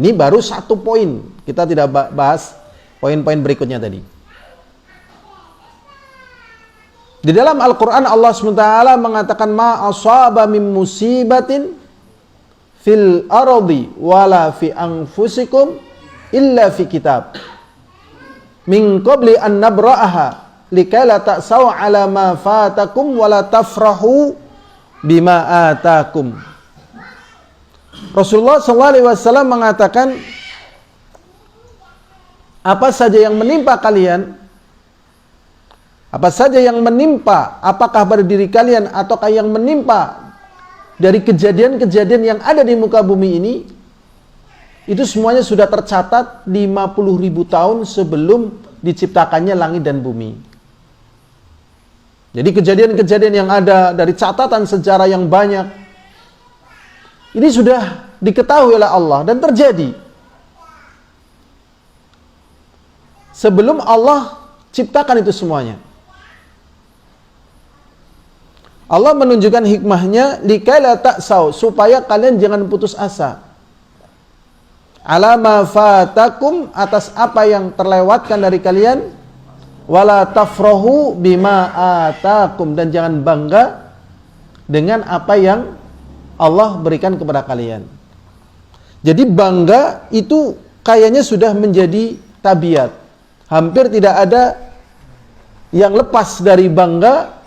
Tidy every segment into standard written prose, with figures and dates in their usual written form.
Ini baru satu poin. Kita tidak bahas poin-poin berikutnya tadi. Di dalam Al-Quran Allah SWT mengatakan ma asaba min musibatin fil ardi wala fi anfusikum illa fi kitab min qabli an nabra'aha likai la ta'saw ala ma fatakum wala tafrahu bima atakum. Rasulullah SAW mengatakan, apa saja yang menimpa kalian, apa saja yang menimpa, apakah pada diri kalian ataukah yang menimpa dari kejadian-kejadian yang ada di muka bumi ini, itu semuanya sudah tercatat 50.000 tahun sebelum diciptakannya langit dan bumi. Jadi kejadian-kejadian yang ada dari catatan sejarah yang banyak, ini sudah diketahui oleh Allah dan terjadi sebelum Allah ciptakan itu semuanya. Allah menunjukkan hikmahnya likai la ta'saw, supaya kalian jangan putus asa. Ala ma fatakum, atas apa yang terlewatkan dari kalian, wala tafrahu bima atakum, dan jangan bangga dengan apa yang Allah berikan kepada kalian. Jadi bangga itu kayaknya sudah menjadi tabiat. Hampir tidak ada yang lepas dari bangga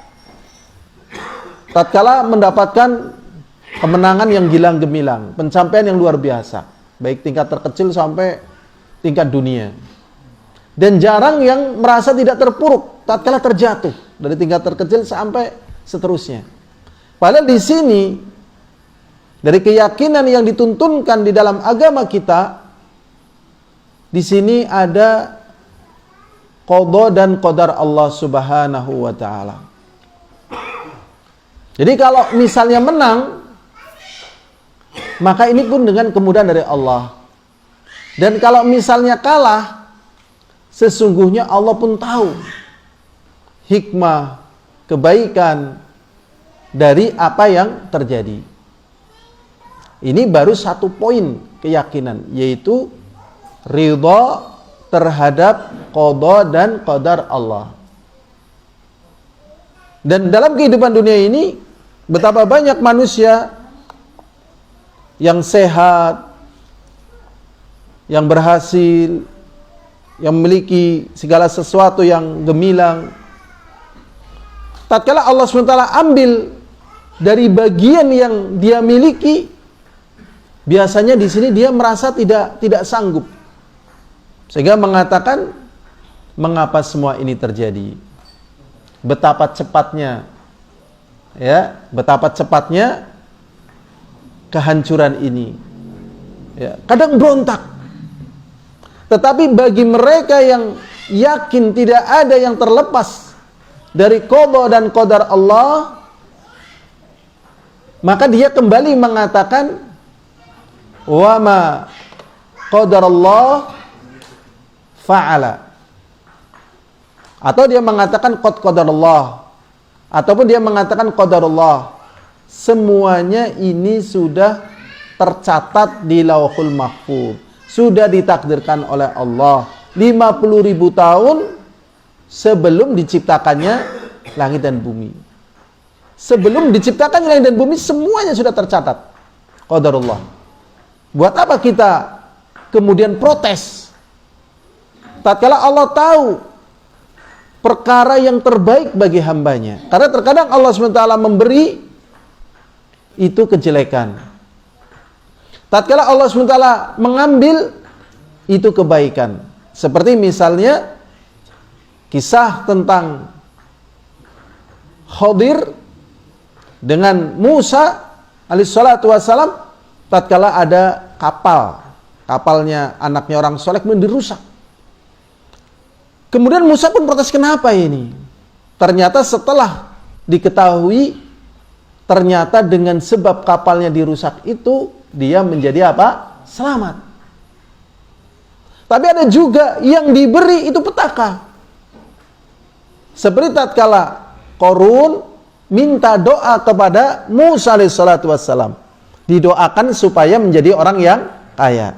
tatkala mendapatkan kemenangan yang gilang gemilang, pencapaian yang luar biasa, baik tingkat terkecil sampai tingkat dunia. Dan jarang yang merasa tidak terpuruk tatkala terjatuh dari tingkat terkecil sampai seterusnya. Padahal di sini dari keyakinan yang dituntunkan di dalam agama kita, di sini ada qada dan qadar Allah Subhanahu wa taala. Jadi kalau misalnya menang, maka ini pun dengan kemudahan dari Allah. Dan kalau misalnya kalah, sesungguhnya Allah pun tahu hikmah, kebaikan dari apa yang terjadi. Ini baru satu poin keyakinan, yaitu ridha terhadap qada dan qadar Allah. Dan dalam kehidupan dunia ini, betapa banyak manusia yang sehat, yang berhasil, yang memiliki segala sesuatu yang gemilang. Tatkala Allah SWT ambil dari bagian yang dia miliki, biasanya di sini dia merasa tidak sanggup, sehingga mengatakan, mengapa semua ini terjadi? Betapa cepatnya, ya, betapa cepatnya kehancuran ini. Ya, kadang berontak. Tetapi bagi mereka yang yakin tidak ada yang terlepas dari qada dan qadar Allah, maka dia kembali mengatakan, wa ma qadarallah fa'ala. Atau dia mengatakan qad qadarallah, ataupun dia mengatakan qadarullah. Semuanya ini sudah tercatat di Lauhul Mahfuz, sudah ditakdirkan oleh Allah 50.000 tahun sebelum diciptakannya langit dan bumi. Sebelum diciptakannya langit dan bumi, semuanya sudah tercatat qadarullah. Buat apa kita kemudian protes tatkala Allah tahu perkara yang terbaik bagi hambanya? Karena terkadang Allah SWT memberi itu kejelekan, tatkala Allah SWT mengambil itu kebaikan. Seperti misalnya kisah tentang Khadir dengan Musa alaihissalatu wassalam, tatkala ada kapalnya anaknya orang soleh kemudian dirusak. Kemudian Musa pun protes, kenapa ini? Ternyata setelah diketahui, ternyata dengan sebab kapalnya dirusak itu, dia menjadi apa? Selamat. Tapi ada juga yang diberi itu petaka. Seperti tatkala Qarun minta doa kepada Musa alaihissalatu wassalam, didoakan supaya menjadi orang yang kaya.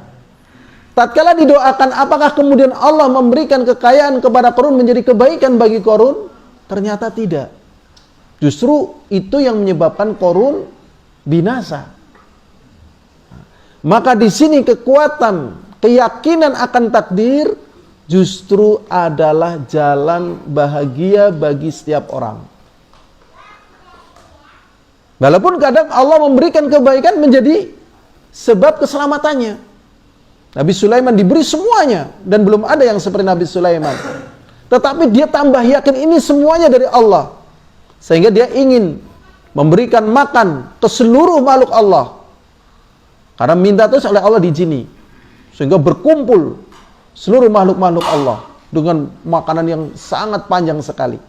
Tatkala didoakan, apakah kemudian Allah memberikan kekayaan kepada Qarun menjadi kebaikan bagi Qarun? Ternyata tidak. Justru itu yang menyebabkan Qarun binasa. Maka di sini kekuatan, keyakinan akan takdir justru adalah jalan bahagia bagi setiap orang. Walaupun kadang Allah memberikan kebaikan menjadi sebab keselamatannya. Nabi Sulaiman diberi semuanya dan belum ada yang seperti Nabi Sulaiman. Tetapi dia tambah yakin ini semuanya dari Allah. Sehingga dia ingin memberikan makan ke seluruh makhluk Allah. Karena minta terus oleh Allah diizini. Sehingga berkumpul seluruh makhluk-makhluk Allah dengan makanan yang sangat panjang sekali.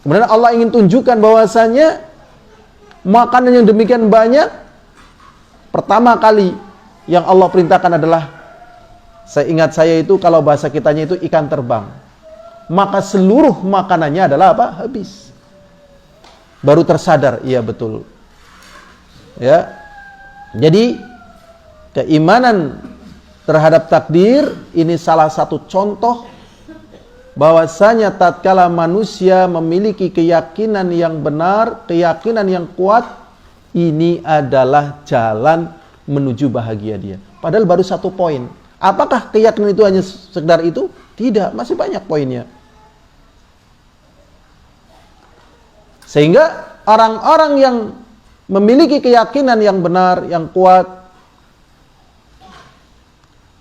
Kemudian Allah ingin tunjukkan bahwasanya makanan yang demikian banyak, pertama kali yang Allah perintahkan adalah, saya ingat saya itu kalau bahasa kitanya itu ikan terbang. Maka seluruh makanannya adalah apa? Habis. Baru tersadar, iya betul. Ya. Jadi keimanan terhadap takdir ini salah satu contoh bahwasanya tatkala manusia memiliki keyakinan yang benar, keyakinan yang kuat, ini adalah jalan menuju bahagia dia. Padahal baru satu poin. Apakah keyakinan itu hanya sekedar itu? Tidak, masih banyak poinnya. Sehingga orang-orang yang memiliki keyakinan yang benar, yang kuat,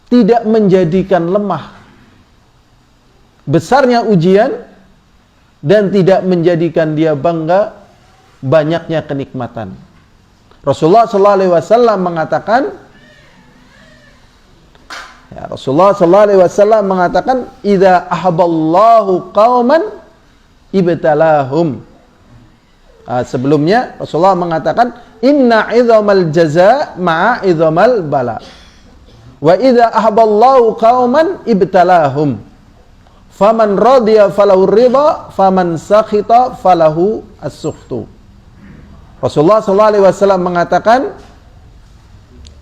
tidak menjadikan lemah besarnya ujian dan tidak menjadikan dia bangga banyaknya kenikmatan. Rasulullah SAW mengatakan, "Idza ahabballahu qauman ibtalahum." Sebelumnya Rasulullah mengatakan, "Inna 'idzamal jazaa ma'a 'idzamal bala." Wa idza ahabballahu qauman ibtalahum. Faman radiya falahu ridha, faman sakhita falahu as-sukhtu. Rasulullah SAW mengatakan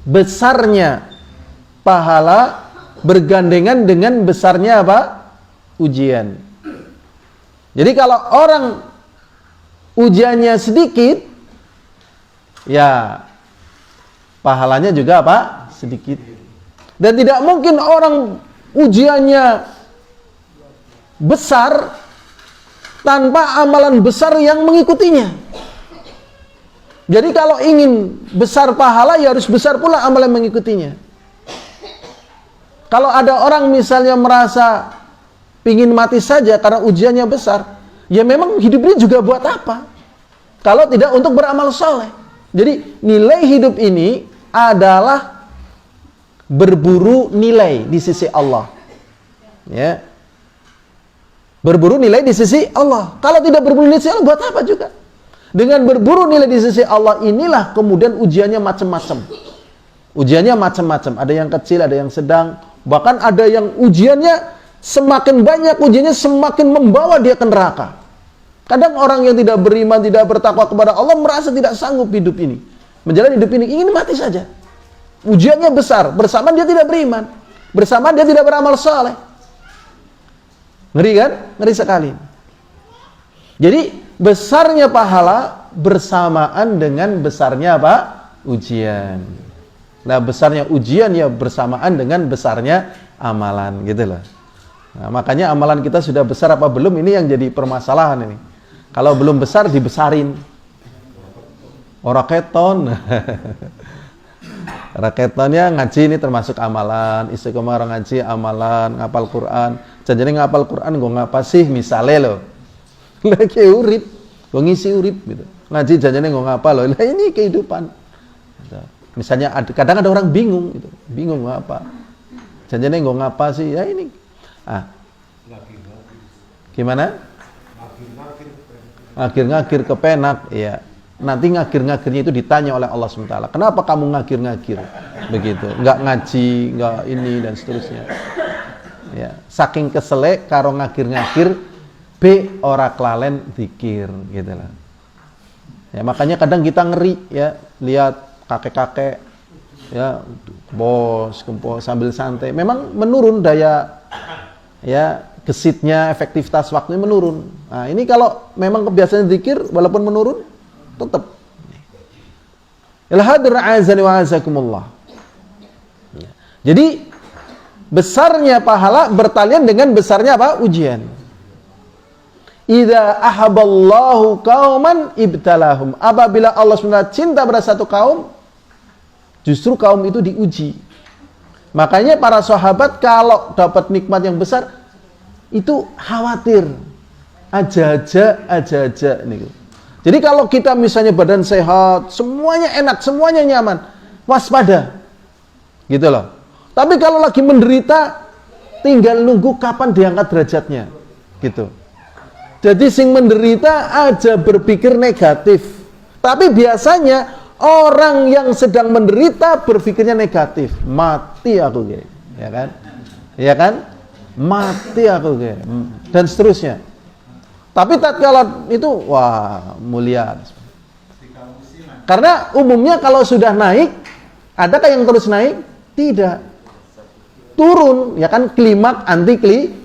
besarnya pahala bergandengan dengan besarnya apa? Ujian. Jadi kalau orang ujiannya sedikit, ya pahalanya juga apa? Sedikit. Dan tidak mungkin orang ujiannya besar tanpa amalan besar yang mengikutinya. Jadi kalau ingin besar pahala, ya harus besar pula amalan mengikutinya. Kalau ada orang misalnya merasa pingin mati saja karena ujiannya besar, ya memang hidup ini juga buat apa? Kalau tidak untuk beramal soleh. Jadi nilai hidup ini adalah berburu nilai di sisi Allah. Ya. Berburu nilai di sisi Allah. Kalau tidak berburu nilai di sisi Allah, buat apa juga? Dengan berburu nilai di sisi Allah inilah kemudian ujiannya macam-macam. Ujiannya macam-macam. Ada yang kecil, ada yang sedang. Bahkan ada yang ujiannya semakin banyak, ujiannya semakin membawa dia ke neraka. Kadang orang yang tidak beriman, tidak bertakwa kepada Allah merasa tidak sanggup hidup ini. Menjalani hidup ini, ingin mati saja. Ujiannya besar, bersamaan dia tidak beriman. Bersamaan dia tidak beramal saleh. Ngeri kan? Ngeri sekali. Jadi besarnya pahala bersamaan dengan besarnya apa? Ujian. Nah, besarnya ujian ya bersamaan dengan besarnya amalan, gitu loh. Nah, makanya amalan kita sudah besar apa belum, ini yang jadi permasalahan ini. Kalau belum besar dibesarin. Raketon. Raketonnya ngaji ini termasuk amalan, istiqomah orang ngaji amalan, ngapal Quran. Janjane ngapal Quran gue ngapa sih misalnya loh. Lagi urip, gue ngisi urip gitu. Ngaji janjane gue ngapa loh. Lah ini kehidupan. Gitu. Misalnya kadang ada orang bingung gitu. Bingung ngapa. Janjane gue ngapa sih? Ya ini. Gimana? Ngakir-ngakir kepenak, ya. Nanti ngakir-ngakirnya itu ditanya oleh Allah SWT. Kenapa kamu ngakir-ngakir? Begitu. Enggak ngaji, enggak ini dan seterusnya. Ya, saking keselek karo ngakir-ngakir be ora klalen zikir gitu lah. Ya, makanya kadang kita ngeri ya lihat kakek-kakek ya gempos sambil santai, memang menurun daya ya gesitnya, efektivitas waktunya menurun. Nah, ini kalau memang kebiasaan zikir walaupun menurun tetap. Al-hadir azani wa azakumullah. Jadi besarnya pahala bertalian dengan besarnya apa? Ujian. Idza ahaballahu qauman ibtalahum. Apabila Allah SWT cinta pada satu kaum, justru kaum itu diuji. Makanya para sahabat kalau dapat nikmat yang besar itu khawatir. Aja-aja nih. Jadi kalau kita misalnya badan sehat, semuanya enak, semuanya nyaman, waspada. Gitu loh. Tapi kalau lagi menderita, tinggal nunggu kapan diangkat derajatnya. Gitu. Jadi sing menderita aja berpikir negatif. Tapi biasanya orang yang sedang menderita berpikirnya negatif. Mati aku ge, ya kan? Ya kan? Mati aku ge. Dan seterusnya. Tapi tatkala itu wah, mulia. Karena umumnya kalau sudah naik, adakah yang terus naik? Tidak. Turun, ya kan, klimak anti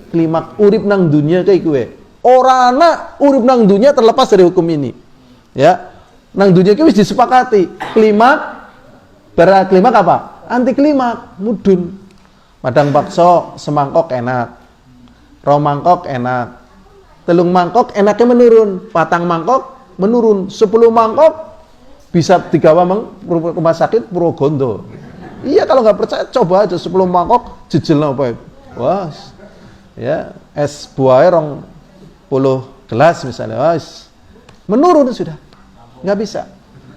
klimak urip nang dunia kayak gue. Orana urip nang dunia terlepas dari hukum ini. Ya. Nang dunia ki wis disepakati. Klimak klimak apa? Anti klimak, mudun. Madang bakso semangkok enak. Rong mangkok enak. Telung mangkok enaknya menurun, patang mangkok menurun, 10 mangkok bisa digawa rumah sakit Purwogondo. Iya, kalau nggak percaya coba aja 10 mangkok jejel apa itu. Wah. Ya, es buahnya 20 gelas misalnya. Wah, menurun sudah. Nggak bisa.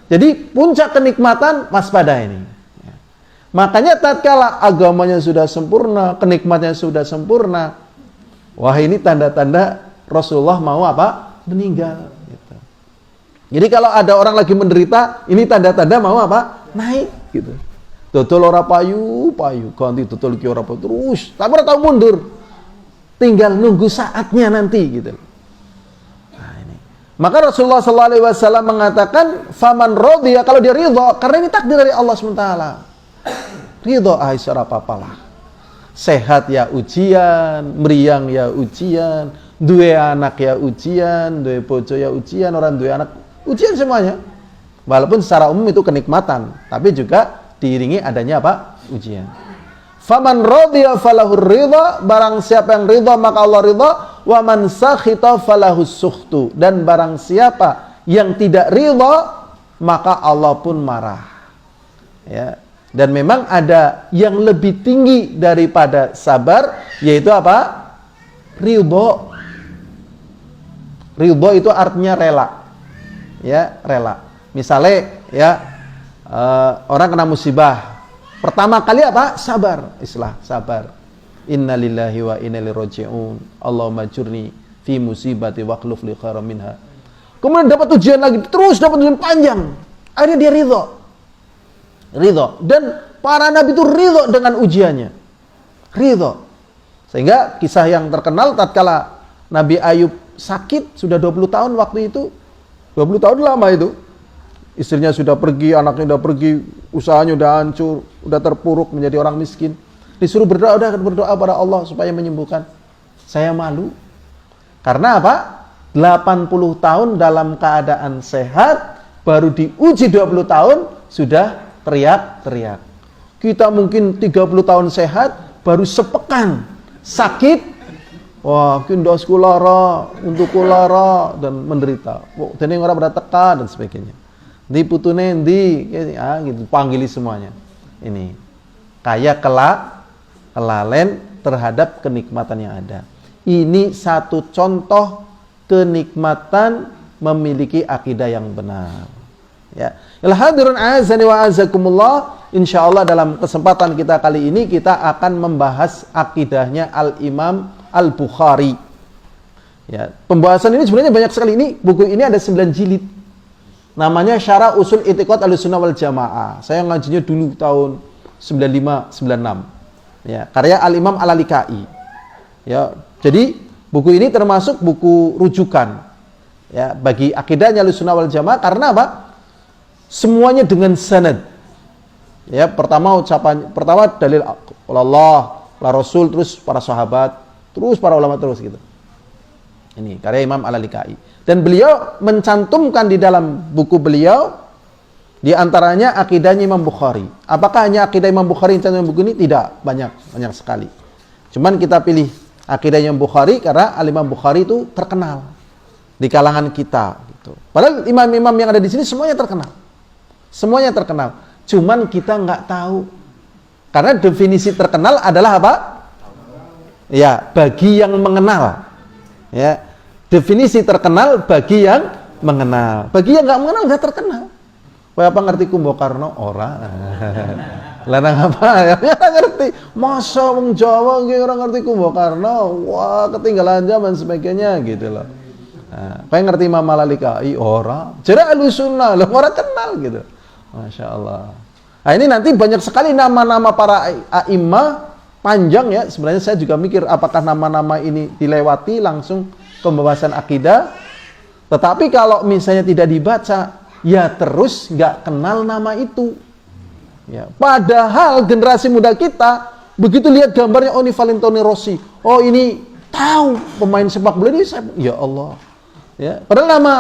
Jadi puncak kenikmatan waspada ini. Ya. Makanya tatkala agamanya sudah sempurna, kenikmatannya sudah sempurna, wah ini tanda-tanda Rasulullah mau apa? Meninggal. Gitu. Jadi kalau ada orang lagi menderita, ini tanda-tanda mau apa? Naik. Gitu. Dodol ora payu, ganti dodol iki ora payu terus. Tapi ora tau mundur. Tinggal nunggu saatnya nanti gitu. Nah, ini. Maka Rasulullah SAW mengatakan, "Faman radiya," kalau dia ridha, karena ini takdir dari Allah SWT. Ridha aisyah apa-apalah. Sehat ya ujian, meriang ya ujian, duwe anak ya ujian, duwe bojo ya ujian, orang duwe anak ujian semuanya. Walaupun secara umum itu kenikmatan, tapi juga diiringi adanya apa? Ujian. Faman radiya falahur ridha, barang siapa yang ridha maka Allah ridha, wa man sakhita falahus sukhtu, dan barang siapa yang tidak ridha maka Allah pun marah. Ya. Dan memang ada yang lebih tinggi daripada sabar, yaitu apa? Ridha. Ridha itu artinya rela. Ya, rela. Misalnya ya, orang kena musibah, pertama kali apa? Sabar. Sabar. Inna lillahi wa inna ilaihi raji'un. Allahumma ajurni fi musibati wa akhlif li khairan minha. Kemudian dapat ujian lagi, terus dapat ujian panjang. Akhirnya dia ridho. Dan para nabi itu ridho dengan ujiannya. Ridho. Sehingga kisah yang terkenal tatkala Nabi Ayub sakit sudah 20 tahun waktu itu. 20 tahun lama itu. Istrinya sudah pergi, anaknya sudah pergi, usahanya sudah hancur, sudah terpuruk menjadi orang miskin. Disuruh berdoa pada Allah supaya menyembuhkan. Saya malu. Karena apa? 80 tahun dalam keadaan sehat, baru diuji 20 tahun sudah teriak-teriak. Kita mungkin 30 tahun sehat, baru sepekan sakit, wah, kindos kulara, untuk kulara, dan menderita. Dan yang orang pada teka dan sebagainya. Di putune ndi, gitu, panggili semuanya. Ini kayak kelalen terhadap kenikmatan yang ada. Ini satu contoh kenikmatan memiliki akidah yang benar. Ya, al-hadirun azani wa azakumullah. Insyaallah dalam kesempatan kita kali ini kita akan membahas akidahnya Al-Imam Al-Bukhari. Ya, pembahasan ini sebenarnya banyak sekali. Ini buku ini ada 9 jilid. Namanya Syarah Usul I'tiqad Ahlussunnah wal Jamaah. Saya ngajinya dulu tahun 95-96. Ya, karya Al-Imam Al-Lalikai. Ya, jadi buku ini termasuk buku rujukan ya bagi akidahnya Ahlussunnah wal Jamaah. Karena apa? Semuanya dengan sanad. Ya, pertama dalil Allah, Rasul, terus para sahabat, terus para ulama terus gitu. Ini karya Imam Al-Lalikai. Dan beliau mencantumkan di dalam buku beliau di antaranya akidahnya Imam Bukhari. Apakah hanya akidah Imam Bukhari yang cantum buku ini? Tidak, banyak sekali. Cuman kita pilih akidah Imam Bukhari karena Al-Imam Bukhari itu terkenal di kalangan kita gitu. Padahal imam-imam yang ada di sini semuanya terkenal. Semuanya terkenal. Cuman kita nggak tahu. Karena definisi terkenal adalah apa? Ya, bagi yang mengenal. Ya, definisi terkenal bagi yang mengenal. Bagi yang nggak mengenal nggak terkenal. Kaya apa ngerti Kumbo Karno? Ora. Lanang apa? Ya ngerti. Masa wong Jawa nggih ora ngerti Kumbo Karno? Wah, ketinggalan zaman sebagainya gitu loh. Nah, pengen ngerti Imam Al-Lalikai? Ora. Jare Ahlussunnah lho ora kenal gitu. Masya Allah. Nah, ini nanti banyak sekali nama-nama para a'imah panjang ya. Sebenarnya saya juga mikir apakah nama-nama ini dilewati langsung pembahasan akidah. Tetapi kalau misalnya tidak dibaca, ya terus nggak kenal nama itu. Ya, padahal generasi muda kita begitu lihat gambarnya, oh ini Valentino Rossi, oh ini tahu pemain sepak bola ini, ya Allah. Ya, padahal nama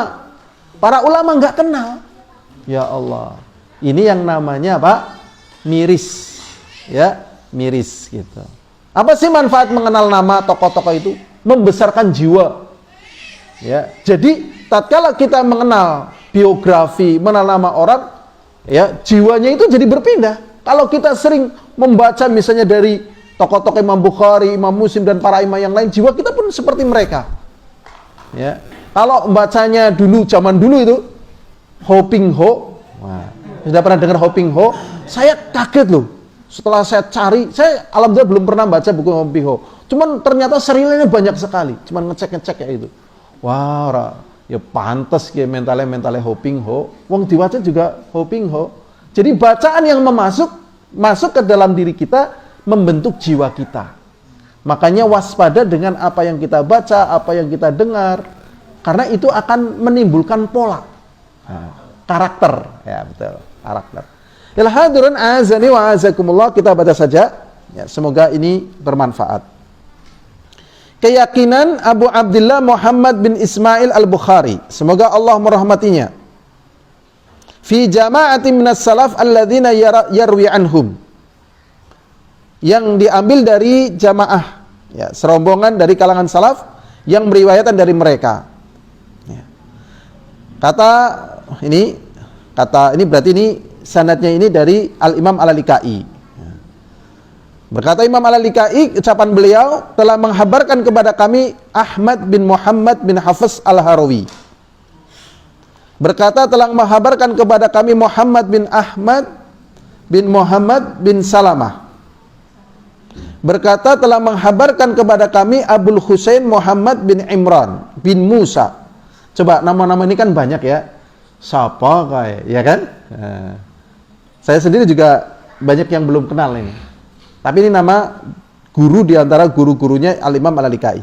para ulama nggak kenal. Ya Allah. Ini yang namanya apa? Miris. Ya, miris gitu. Apa sih manfaat mengenal nama tokoh-tokoh itu? Membesarkan jiwa. Ya, jadi tatkala kita mengenal biografi, mengenal nama orang, ya, jiwanya itu jadi berpindah. Kalau kita sering membaca misalnya dari tokoh-tokoh Imam Bukhari, Imam Muslim dan para imam yang lain, jiwa kita pun seperti mereka. Ya. Kalau membacanya dulu, zaman dulu itu Ho Ping Ho. Wah, sudah pernah dengar Ho Ping Ho? Saya kaget loh. Setelah saya cari, saya alhamdulillah belum pernah baca buku Ho Ping Ho. Cuman ternyata serialnya banyak sekali. Cuman ngecek ya itu. Wah, ya pantas ya mentalnya Ho Ping Ho. Wong diwaca juga Ho Ping Ho. Jadi bacaan yang masuk ke dalam diri kita membentuk jiwa kita. Makanya waspada dengan apa yang kita baca, apa yang kita dengar. Karena itu akan menimbulkan pola. Karakter, ya betul, karakter. Ya hadirin azani wa azakumullah, kita baca saja. Ya, semoga ini bermanfaat. Keyakinan Abu Abdullah Muhammad bin Ismail Al-Bukhari, semoga Allah merahmatinya. Fi jama'ati minas salaf alladzina yarwi anhum. Yang diambil dari jamaah, ya, serombongan dari kalangan salaf yang meriwayatkan dari mereka. Ya. Kata ini berarti ini sanadnya ini dari Al-Imam Al-Lalikai. Berkata Imam Al-Lalikai, ucapan beliau telah menghabarkan kepada kami Ahmad bin Muhammad bin Hafiz Al-Harawi. Berkata telah menghabarkan kepada kami Muhammad bin Ahmad bin Muhammad bin Salamah. Berkata telah menghabarkan kepada kami Abul Husain Muhammad bin Imran bin Musa. Coba nama-nama ini kan banyak ya. Siapa kayak, ya kan? Nah, saya sendiri juga banyak yang belum kenal ini. Tapi ini nama guru di antara guru-gurunya Al-Imam Al-Lalikai.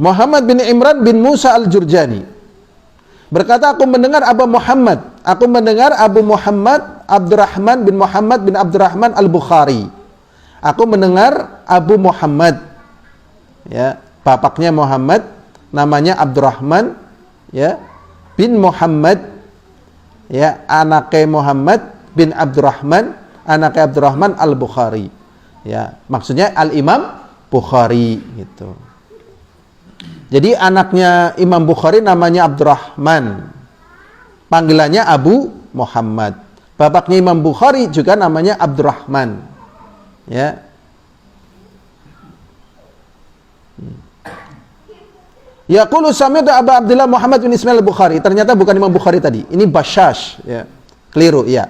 Muhammad bin Imran bin Musa Al-Jurjani. Berkata aku mendengar Abu Muhammad Abdurrahman bin Muhammad bin Abdurrahman Al-Bukhari. Aku mendengar Abu Muhammad, ya, bapaknya Muhammad, namanya Abdurrahman, ya, bin Muhammad, ya, anaknya Muhammad bin Abdurrahman, anaknya Abdurrahman Al-Bukhari. Ya, maksudnya Al-Imam Bukhari gitu. Jadi anaknya Imam Bukhari namanya Abdurrahman. Panggilannya Abu Muhammad. Bapaknya Imam Bukhari juga namanya Abdurrahman. Ya. Yaqulu sami'tu Abu Abdullah Muhammad bin Ismail Al-Bukhari. Ternyata bukan Imam Bukhari tadi. Ini Bashash, ya. Keliru, ya.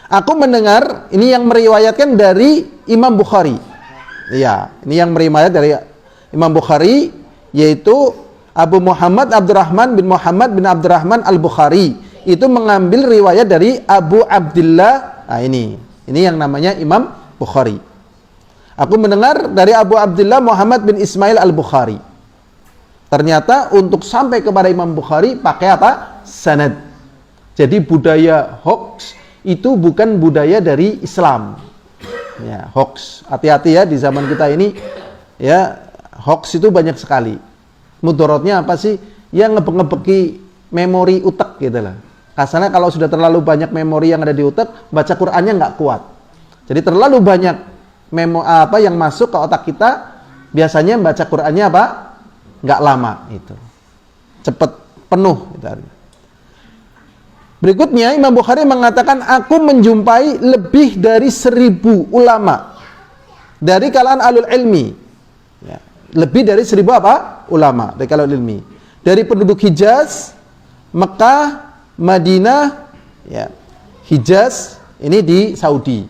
Aku mendengar ini yang meriwayatkan dari Imam Bukhari. Ya, ini yang meriwayat dari Imam Bukhari, yaitu Abu Muhammad Abdurrahman bin Muhammad bin Abdurrahman Al-Bukhari. Itu mengambil riwayat dari Abu Abdullah. Nah, ini yang namanya Imam Bukhari. Aku mendengar dari Abu Abdullah Muhammad bin Ismail Al-Bukhari. Ternyata untuk sampai kepada Imam Bukhari pakai apa? Sanad. Jadi budaya hoax itu bukan budaya dari Islam. Ya, hoax. Hati-hati ya di zaman kita ini, ya, hoax itu banyak sekali. Mudaratnya apa sih? Yang ngebeki memori utek gitu lah. Kasarnya kalau sudah terlalu banyak memori yang ada di utek, baca Qur'annya nggak kuat. Jadi terlalu banyak yang masuk ke otak kita, biasanya baca Qur'annya apa? Nggak lama itu. Cepet penuh gitu. Berikutnya Imam Bukhari mengatakan, aku menjumpai lebih dari 1000 ulama dari kalangan alul ilmi. Ya, lebih dari 1000 apa? Ulama dari kalangan ilmi. Dari penduduk Hijaz, Mekah, Madinah, ya. Hijaz ini di Saudi.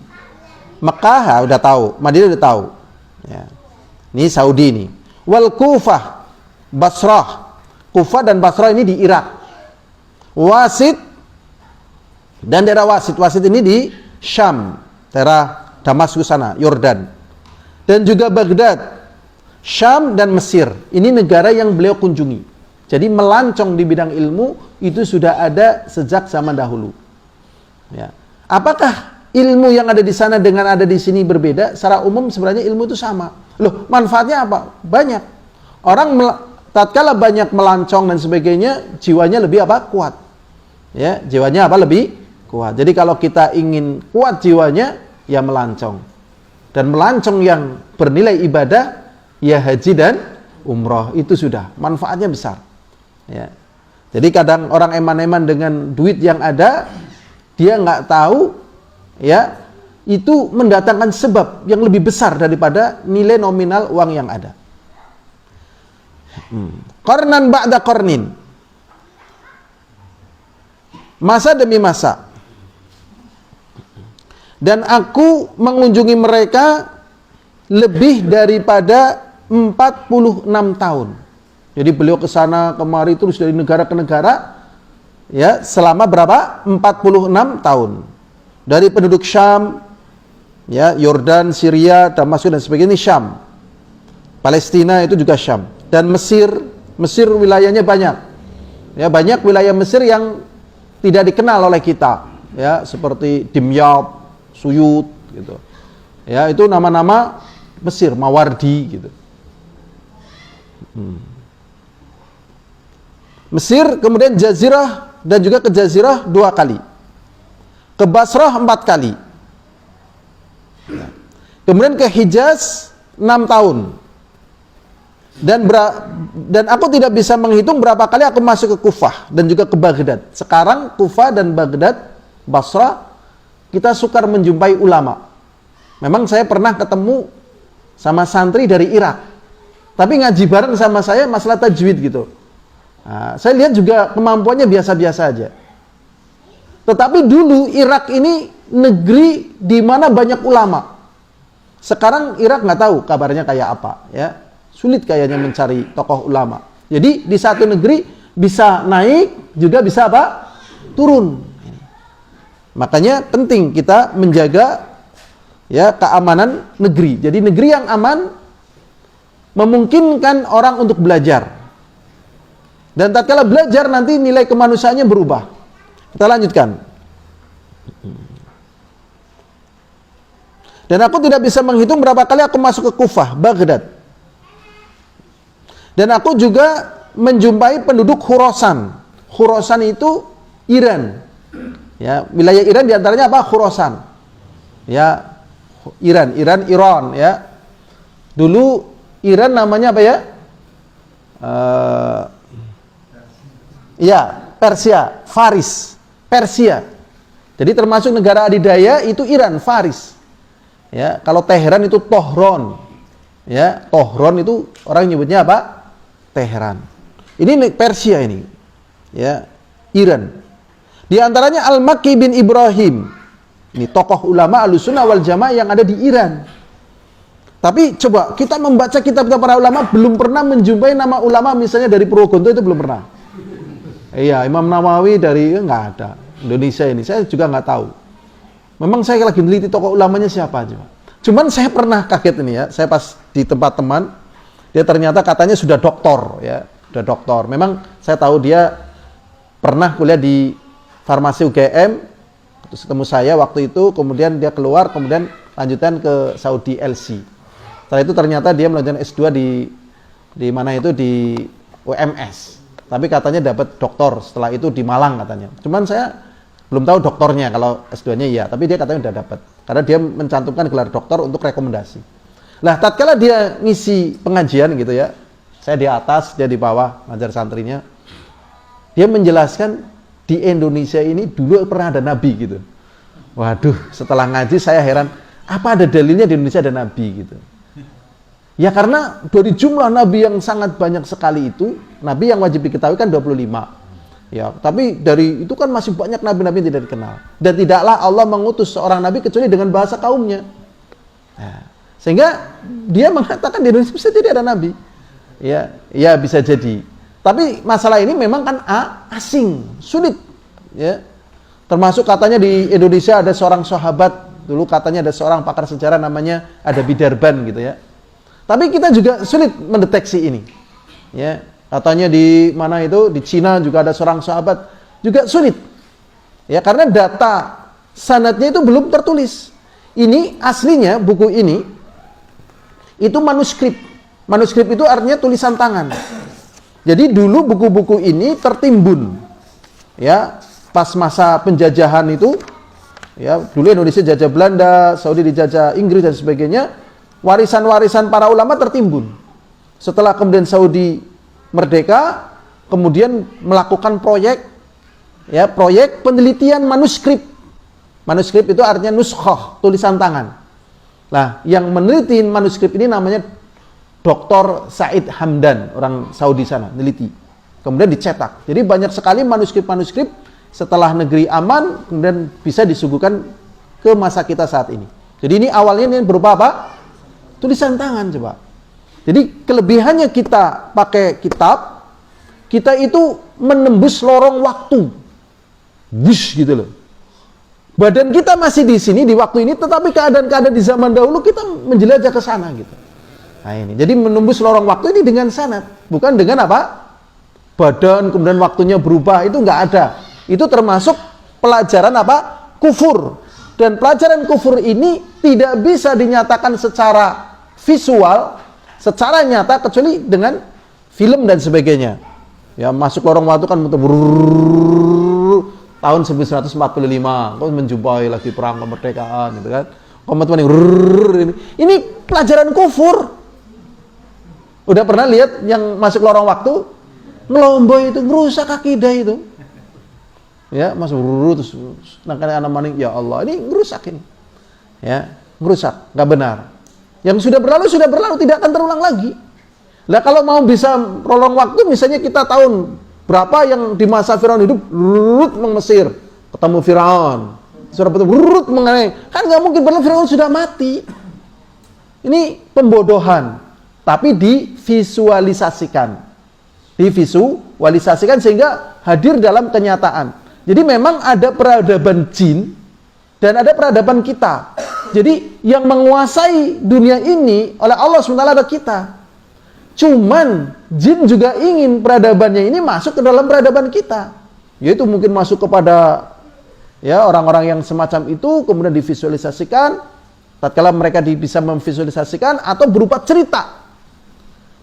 Mekah ya, udah tahu, Madinah udah tahu. Ya. Ini Saudi ini. Wal Kufah, Basrah. Kufah dan Basrah ini di Irak. Wasit dan daerah Wasit. Wasit ini di Syam, daerah Damaskus sana, Yordan. Dan juga Baghdad, Syam dan Mesir. Ini negara yang beliau kunjungi. Jadi melancong di bidang ilmu itu sudah ada sejak zaman dahulu. Ya. Apakah ilmu yang ada di sana dengan ada di sini berbeda? Secara umum sebenarnya ilmu itu sama. Loh, manfaatnya apa? Banyak. Orang tatkala banyak melancong dan sebagainya, jiwanya lebih apa? Kuat. Ya, jiwanya apa? Lebih kuat. Jadi kalau kita ingin kuat jiwanya, ya melancong. Dan melancong yang bernilai ibadah, ya haji dan umroh. Itu sudah, manfaatnya besar. Ya. Jadi kadang orang eman-eman dengan duit yang ada, dia nggak tahu, ya, itu mendatangkan sebab yang lebih besar daripada nilai nominal uang yang ada. Qarnan ba'da qarnin. Masa demi masa. Dan aku mengunjungi mereka lebih daripada 46 tahun. Jadi beliau ke sana kemari terus dari negara ke negara, ya, selama berapa? 46 tahun. Dari penduduk Syam, ya, Yordan, Syria, Damaskus dan sebagainya, ini Syam. Palestina itu juga Syam. Dan Mesir wilayahnya banyak. Ya, banyak wilayah Mesir yang tidak dikenal oleh kita, ya, seperti Dimyat, Suyut gitu. Ya, itu nama-nama Mesir, Mawardi gitu. Mesir, kemudian Jazirah dan juga ke Jazirah 2 kali. Ke Basrah 4 kali. Ya. Kemudian ke Hijaz 6 tahun. Dan aku tidak bisa menghitung berapa kali aku masuk ke Kufah dan juga ke Baghdad. Sekarang Kufah dan Baghdad, Basrah, kita sukar menjumpai ulama. Memang saya pernah ketemu sama santri dari Irak, tapi ngaji bareng sama saya masalah tajwid gitu. Nah, saya lihat juga kemampuannya biasa-biasa aja. Tetapi dulu Irak ini negeri di mana banyak ulama. Sekarang Irak nggak tahu kabarnya kayak apa, ya. Sulit kayaknya mencari tokoh ulama. Jadi di satu negeri bisa naik juga bisa apa? Turun. Makanya penting kita menjaga, ya, keamanan negeri. Jadi negeri yang aman memungkinkan orang untuk belajar. Dan tatkala belajar nanti nilai kemanusiaannya berubah. Kita lanjutkan. Dan aku tidak bisa menghitung berapa kali aku masuk ke Kufah, Baghdad. Dan aku juga menjumpai penduduk Khurasan. Khurasan itu Iran. Ya, wilayah Iran diantaranya apa? Khurasan. Ya, Iran, ya. Dulu Iran namanya apa ya? Ya, Persia, Faris, Persia. Jadi termasuk negara adidaya itu Iran, Faris. Ya, kalau Teheran itu Tohron. Ya, Tohron itu orang nyebutnya apa? Teheran. Ini Persia ini. Ya, Iran. Di antaranya Al-Makki bin Ibrahim. Ini tokoh ulama Ahlussunnah wal Jamaah yang ada di Iran. Tapi coba kita membaca kitab para ulama belum pernah menjumpai nama ulama misalnya dari Purwokerto itu belum pernah. Iya, Imam Nawawi dari nggak ada. Indonesia ini saya juga nggak tahu. Memang saya lagi meneliti tokoh ulamanya siapa aja. Cuman saya pernah kaget ini ya. Saya pas di tempat teman, dia ternyata katanya sudah doktor ya, sudah doktor. Memang saya tahu dia pernah kuliah di farmasi UGM, terus ketemu saya waktu itu, kemudian dia keluar, kemudian lanjutan ke Saudi LC. Setelah itu ternyata dia melanjutkan S2 di mana itu di UMS. Tapi katanya dapat doktor setelah itu di Malang katanya. Cuman saya belum tahu doktornya, kalau S2-nya iya, tapi dia katanya udah dapat. Karena dia mencantumkan gelar doktor untuk rekomendasi. Lah, tatkala dia ngisi pengajian gitu ya, saya di atas, dia di bawah, ngajar santrinya. Dia menjelaskan di Indonesia ini dulu pernah ada nabi gitu. Waduh, setelah ngaji saya heran, apa ada dalilnya di Indonesia ada nabi gitu? Ya karena dari jumlah nabi yang sangat banyak sekali itu, nabi yang wajib diketahui kan 25. Ya, tapi dari itu kan masih banyak nabi-nabi yang tidak dikenal. Dan tidaklah Allah mengutus seorang nabi kecuali dengan bahasa kaumnya. Nah, sehingga dia mengatakan di Indonesia bisa tidak ada nabi. Ya bisa jadi. Tapi masalah ini memang kan asing, sulit. Ya, termasuk katanya di Indonesia ada seorang sahabat, dulu katanya ada seorang pakar sejarah namanya ada Bidarban gitu ya. Tapi kita juga sulit mendeteksi ini. Ya, katanya di mana itu di Cina juga ada seorang sahabat, juga sulit. Ya, karena data sanadnya itu belum tertulis. Ini aslinya buku ini itu manuskrip. Manuskrip itu artinya tulisan tangan. Jadi dulu buku-buku ini tertimbun. Ya, pas masa penjajahan itu, ya, dulu Indonesia jajah Belanda, Saudi dijajah Inggris dan sebagainya. Warisan-warisan para ulama tertimbun. Setelah kemudian Saudi merdeka, kemudian melakukan proyek penelitian manuskrip. Manuskrip itu artinya nuskhah, tulisan tangan. Nah, yang meneliti manuskrip ini namanya Dr. Said Hamdan, orang Saudi sana, meneliti. Kemudian dicetak. Jadi banyak sekali manuskrip-manuskrip setelah negeri aman, kemudian bisa disuguhkan ke masa kita saat ini. Jadi ini awalnya ini berupa apa? Tulisan tangan coba. Jadi kelebihannya kita pakai kitab, kita itu menembus lorong waktu. Bush gitu loh. Badan kita masih di sini di waktu ini, tetapi keadaan-keadaan di zaman dahulu kita menjelajah ke sana gitu. Nah ini, jadi menembus lorong waktu ini dengan sanad, bukan dengan apa? Badan kemudian waktunya berubah, itu nggak ada. Itu termasuk pelajaran apa? Kufur. Dan pelajaran kufur ini tidak bisa dinyatakan secara visual, secara nyata kecuali dengan film dan sebagainya. Ya, masuk lorong waktu kan tahun 1945, kau menjumpai lagi perang kemerdekaan gitu kan. Komitmen ini pelajaran kufur. Udah pernah lihat yang masuk lorong waktu ngelomboi itu merusak akidah itu. Ya, masuk terus nangkanya anak maning, ya Allah, ini ngerusak ini. Ya, ngerusak, nggak benar. Yang sudah berlalu tidak akan terulang lagi. Nah, kalau mau bisa prolong waktu, misalnya kita tahun berapa yang di masa Firaun hidup, Mesir, ketemu Firaun, sudah betul mengenai, kan nggak mungkin padahal Firaun sudah mati. Ini pembodohan, tapi divisualisasikan sehingga hadir dalam kenyataan. Jadi memang ada peradaban jin dan ada peradaban kita. Jadi yang menguasai dunia ini oleh Allah SWT ada kita. Cuman jin juga ingin peradabannya ini masuk ke dalam peradaban kita. Yaitu mungkin masuk kepada ya orang-orang yang semacam itu, kemudian divisualisasikan. Tatkala mereka bisa memvisualisasikan atau berupa cerita.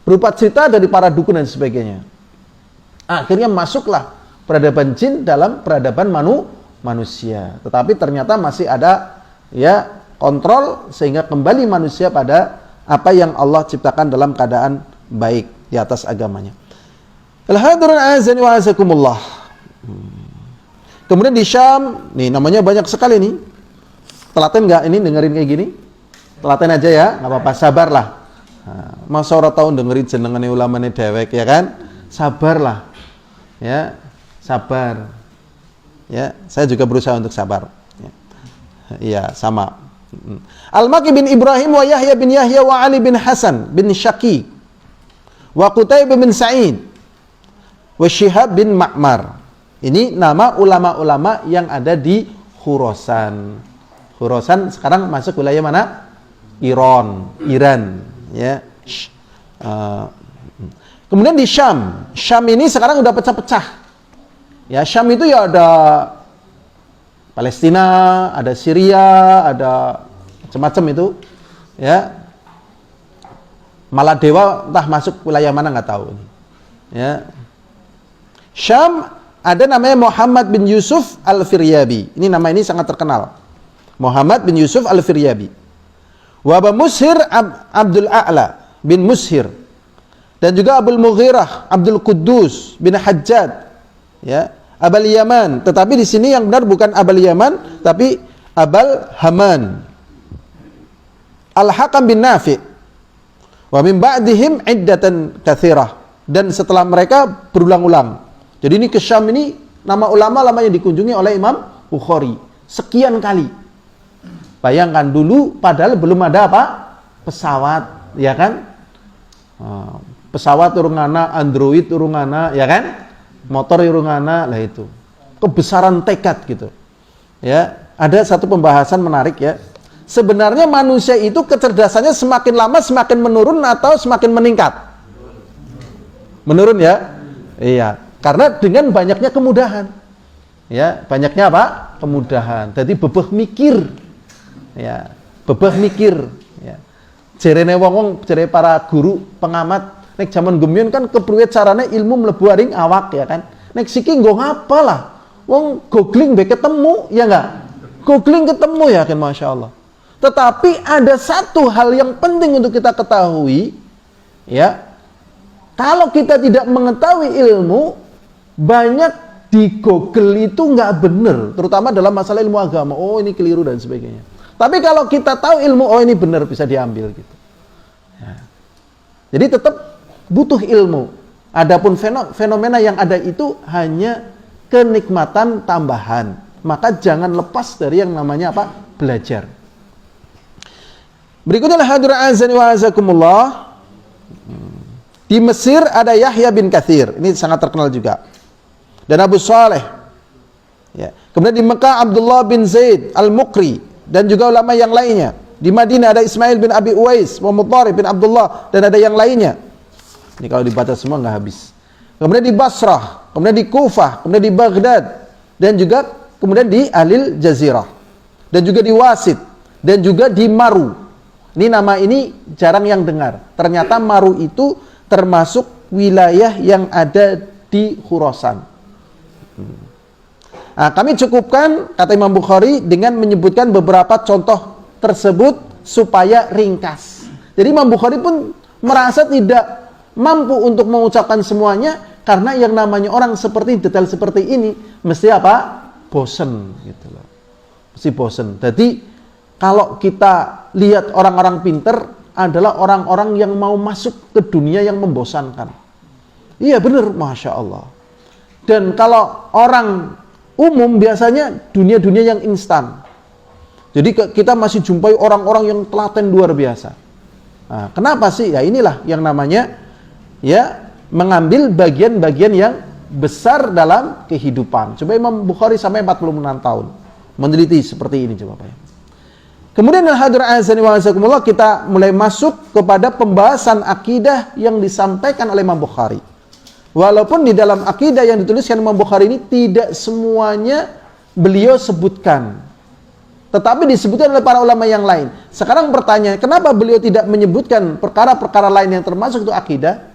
Berupa cerita dari para dukun dan sebagainya. Akhirnya masuklah peradaban jin dalam peradaban manusia. Tetapi ternyata masih ada ya kontrol sehingga kembali manusia pada apa yang Allah ciptakan dalam keadaan baik di atas agamanya. Al-hadirin azani wa azakumullah. Kemudian di Syam, nih namanya banyak sekali nih. Telaten nggak ini dengerin kayak gini? Telaten aja ya, nggak apa-apa, sabarlah. Masa orang tahun dengerin jenengane ulamane dewek ya kan? Sabarlah. Ya, sabar. Ya, saya juga berusaha untuk sabar. Iya, sama. Al-Maki bin Ibrahim wa Yahya bin Yahya wa Ali bin Hasan bin Syaqi wa Qutaibah bin Sa'id wa Syihab bin Ma'mar. Ini nama ulama-ulama yang ada di Khurasan. Khurasan sekarang masuk wilayah mana? Iran, ya. Kemudian di Syam. Syam ini sekarang udah pecah-pecah. Ya, Syam itu ya ada Palestina, ada Syria, ada macam-macam itu, ya. Maladewa entah masuk wilayah mana nggak tahu. Ya. Syam ada namanya Muhammad bin Yusuf Al-Firyabi. Ini nama ini sangat terkenal. Muhammad bin Yusuf Al-Firyabi. Wa Abu Mushir Abdul A'la bin Mushir. Dan juga Abul Mughirah Abdul Quddus bin Hajjad. Ya. Abal Yaman, tetapi di sini yang benar bukan Abal Yaman, tapi Abal Haman. Al-Hakam bin Nafi'. Wa min ba'dihim iddatan katsirah. Dan setelah mereka berulang-ulang. Jadi ini ke Syam ini nama ulama yang dikunjungi oleh Imam Bukhari sekian kali. Bayangkan dulu padahal belum ada apa? Pesawat, ya kan? Pesawat urungana, Android urungana, ya kan? Motor urungana, lah itu. Kebesaran tekad gitu. Ya, ada satu pembahasan menarik ya. Sebenarnya manusia itu kecerdasannya semakin lama semakin menurun atau semakin meningkat? Menurun ya? Iya, karena dengan banyaknya kemudahan. Ya, banyaknya apa? Kemudahan. Jadi bebeh mikir. Ya, bebeh mikir, ya. Jerene wong jere para guru pengamat nek zaman gemien kan kepriwe carane ilmu mlebu aring awak ya kan. Nek siki nggo ngapalah. Wong googling be ketemu ya enggak? Googling ketemu ya kan masyaallah. Tetapi ada satu hal yang penting untuk kita ketahui ya. Kalau kita tidak mengetahui ilmu, banyak di Google itu nggak benar, terutama dalam masalah ilmu agama. Oh ini keliru dan sebagainya. Tapi kalau kita tahu ilmu, oh ini benar bisa diambil gitu. Ya. Jadi tetap butuh ilmu. Adapun fenomena yang ada itu hanya kenikmatan tambahan. Maka jangan lepas dari yang namanya apa? Belajar. Berikutnya hadirin azani wa azakumullah. Di Mesir ada Yahya bin Katsir. Ini sangat terkenal juga. Dan Abu Saleh. Ya. Kemudian di Mekah Abdullah bin Zaid Al-Muqri dan juga ulama yang lainnya. Di Madinah ada Ismail bin Abi Uwais, Muhammad Tharib bin Abdullah dan ada yang lainnya. Ini kalau dibaca semua nggak habis. Kemudian di Basrah, kemudian di Kufah, kemudian di Baghdad dan juga kemudian di Ahlil Jazirah dan juga di Wasit dan juga di Maru. Ini nama ini jarang yang dengar. Ternyata Maru itu termasuk wilayah yang ada di Khurasan. Nah, kami cukupkan kata Imam Bukhari dengan menyebutkan beberapa contoh tersebut supaya ringkas. Jadi Imam Bukhari pun merasa tidak mampu untuk mengucapkan semuanya karena yang namanya orang seperti detail seperti ini mesti apa? Bosen gitu loh. Mesti bosen. Jadi kalau kita lihat orang-orang pinter adalah orang-orang yang mau masuk ke dunia yang membosankan. Iya benar, Masya Allah. Dan kalau orang umum biasanya dunia-dunia yang instan. Jadi kita masih jumpai orang-orang yang telaten luar biasa. Nah, kenapa sih? Ya inilah yang namanya ya mengambil bagian-bagian yang besar dalam kehidupan. Coba Imam Bukhari sampai 46 tahun meneliti seperti ini coba Pak. Kemudian al-hadirin azani wa azakumullah kita mulai masuk kepada pembahasan akidah yang disampaikan oleh Imam Bukhari. Walaupun di dalam akidah yang dituliskan Imam Bukhari ini tidak semuanya beliau sebutkan. Tetapi disebutkan oleh para ulama yang lain. Sekarang pertanyaan, kenapa beliau tidak menyebutkan perkara-perkara lain yang termasuk itu akidah?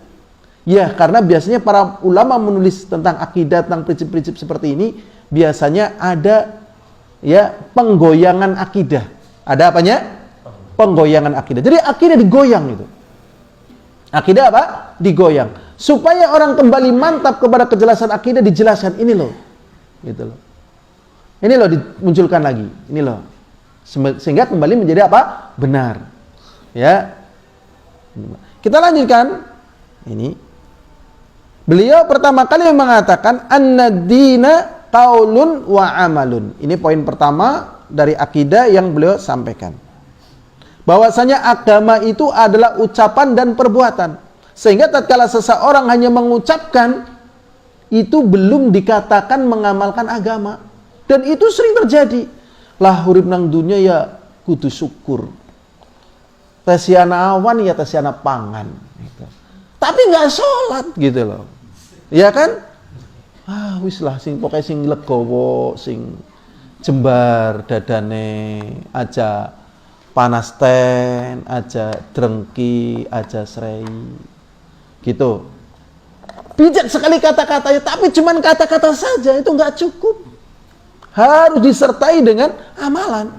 Ya, karena biasanya para ulama menulis tentang akidah, tentang prinsip-prinsip seperti ini, biasanya ada ya penggoyangan akidah. Ada apanya? Penggoyangan akidah. Jadi akidah digoyang itu. Akidah apa? Digoyang. Supaya orang kembali mantap kepada kejelasan akidah dijelaskan ini loh. Gitu loh. Ini loh dimunculkan lagi. Ini loh. Sehingga kembali menjadi apa? Benar. Ya. Kita lanjutkan. Ini. Beliau pertama kali mengatakan an-dina qaulun wa amalun. Ini poin pertama dari akidah yang beliau sampaikan. Bahwasanya agama itu adalah ucapan dan perbuatan. Sehingga tatkala seseorang hanya mengucapkan itu belum dikatakan mengamalkan agama. Dan itu sering terjadi. Lah urip nang dunia ya kudu syukur. Tesiana awan ya tesiana pangan gitu. Tapi nggak sholat gitu loh. Iya kan? Wis lah sing pokoknya sing legowo, sing jembar dadane, aja panas ten, aja drengki, aja srei. Gitu. Bijak sekali kata-katanya, tapi cuman kata-kata saja itu nggak cukup. Harus disertai dengan amalan.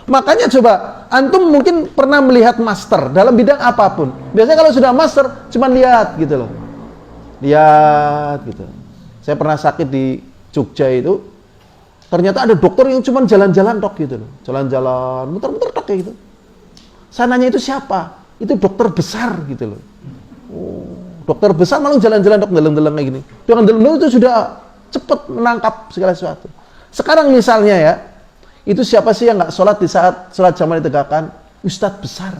Makanya coba, antum mungkin pernah melihat master dalam bidang apapun. Biasanya kalau sudah master, cuman lihat gitu loh. Lihat gitu. Saya pernah sakit di Jogja itu, ternyata ada dokter yang cuman jalan-jalan tok gitu loh. Jalan-jalan, muter-muter tok kayak gitu. Sananya itu siapa? Itu dokter besar gitu loh. Oh, dokter besar malah jalan-jalan tok dalam-dalam kayak gini. Dengan dalam-dalam itu sudah cepat menangkap segala sesuatu. Sekarang misalnya ya, itu siapa sih yang nggak sholat di saat sholat jamaah ditegakkan? Ustadz besar.